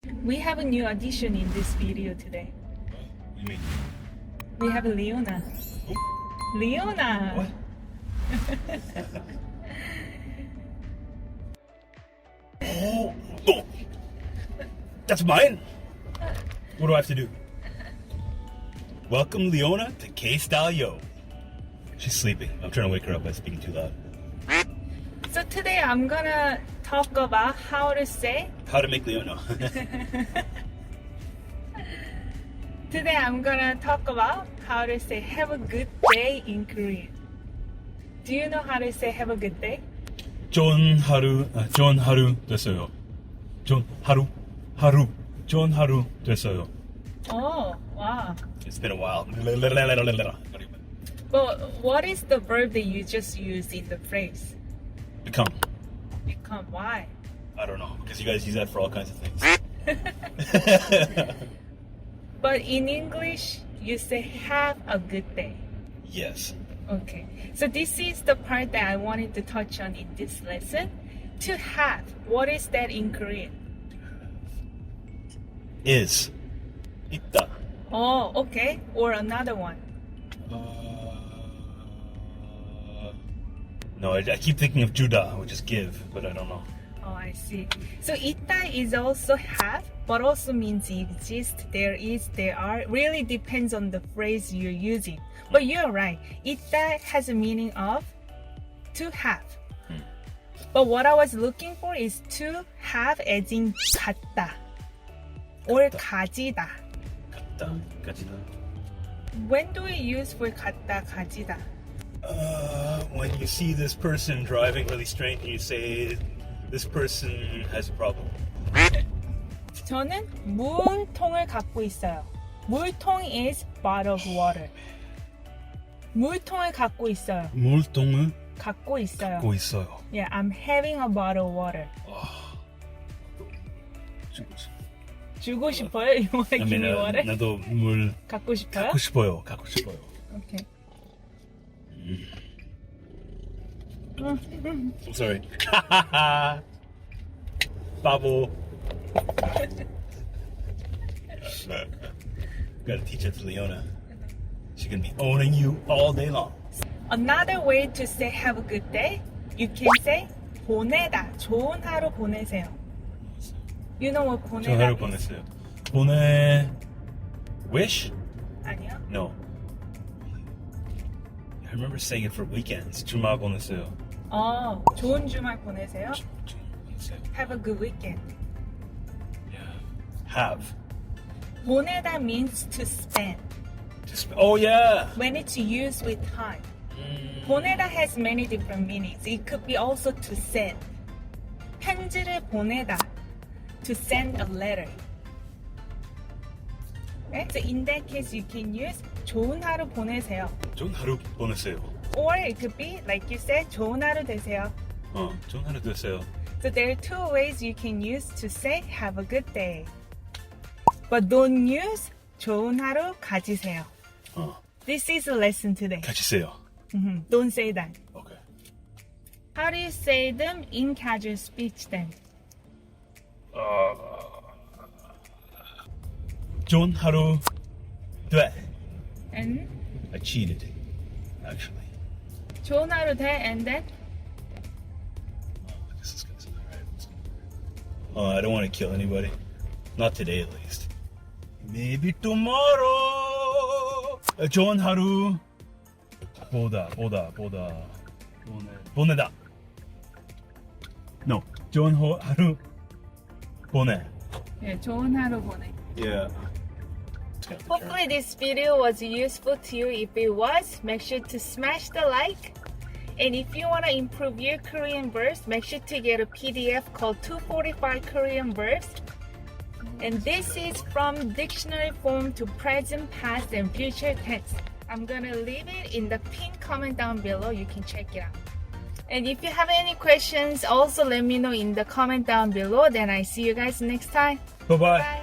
We have a new addition in this video today. What do you mean? We have Leona. Leona! What? Oh, no. That's mine. What do I have to do? Welcome Leona to KSTYLEYO. She's sleeping. I'm trying to wake her up by speaking too loud. So today I'm gonna talk about how to say. How to make Leona. Today I'm gonna talk about how to say have a good day in Korean. Do you know how to say have a good day? 좋은 하루 됐어요. 좋은 하루 됐어요. Oh, wow. It's been a while. But what is the verb that you just used in the phrase? Become. Become. Why? I don't know, because you guys use that for all kinds of things. But in English, you say have a good day. Yes. Okay. So this is the part that I wanted to touch on in this lesson. To have. What is that in Korean? Is. 있다. Oh, okay. Or another one. No, I keep thinking of juda, which is give, but I don't know. Oh, I see. So 있다 is also have, but also means exist, there is, there are. Really depends on the phrase you're using. But you're right. 있다 has a meaning of to have. But what I was looking for is to have as in 갖다 or 가지다. 갖다, 가지다. When do we use for 갖다, 가지다? When you see this person driving really straight and you say, this person has a problem. 저는 물통을 갖고 있어요. 물통 is bottle of water. 물통을 갖고 있어요. 물통을 갖고 있어요. 갖고 있어요. Yeah, I'm having a bottle of water. 주고 싶어요? You want to give me water? 나도 물 갖고 싶어요? 갖고 싶어요. 갖고 싶어요. Okay. I'm sorry. 바보. Gotta teach it to Leona. She's gonna be owning you all day long. Another way to say have a good day, you can say 보내다. 좋은 하루 보내세요. You know what 보내다 좋은 하루 is? 보내세요. 보내. Wish? 아니요. No. I remember saying it for weekends. 주말 보내세요. 좋은 주말 보내세요. 보내세요. Have a good weekend. Yeah. Have. 보내다 means to spend. Oh yeah. When it's used with time. 보내다 has many different meanings. It could be also to send. 편지를 보내다. To send a letter. Okay? So in that case, you can use 좋은 하루 보내세요. 좋은 하루 보내세요. Or it could be, like you said, 좋은 하루 되세요. 좋은 하루 되세요. So there are two ways you can use to say have a good day. But don't use 좋은 하루 가지세요. This is a lesson today. 가지세요. Don't say that. Okay. How do you say them in casual speech then? 좋은 하루 돼. And I cheated, actually. 좋은 하루 돼 and then? This is gonna sound alright. I don't want to kill anybody. Not today, at least. Maybe tomorrow. 좋은 하루 보내다. No. 좋은 하루 보내. Yeah, 좋은 하루 보내. Yeah. Hopefully this video was useful to you. If it was, make sure to smash the like. And if you want to improve your Korean verbs, make sure to get a PDF called 245 Korean Verbs. And this is from dictionary form to present, past, and future tense. I'm gonna leave it in the pinned comment down below. You can check it out. And if you have any questions, also let me know in the comment down below. Then I see you guys next time. Bye-bye. Bye.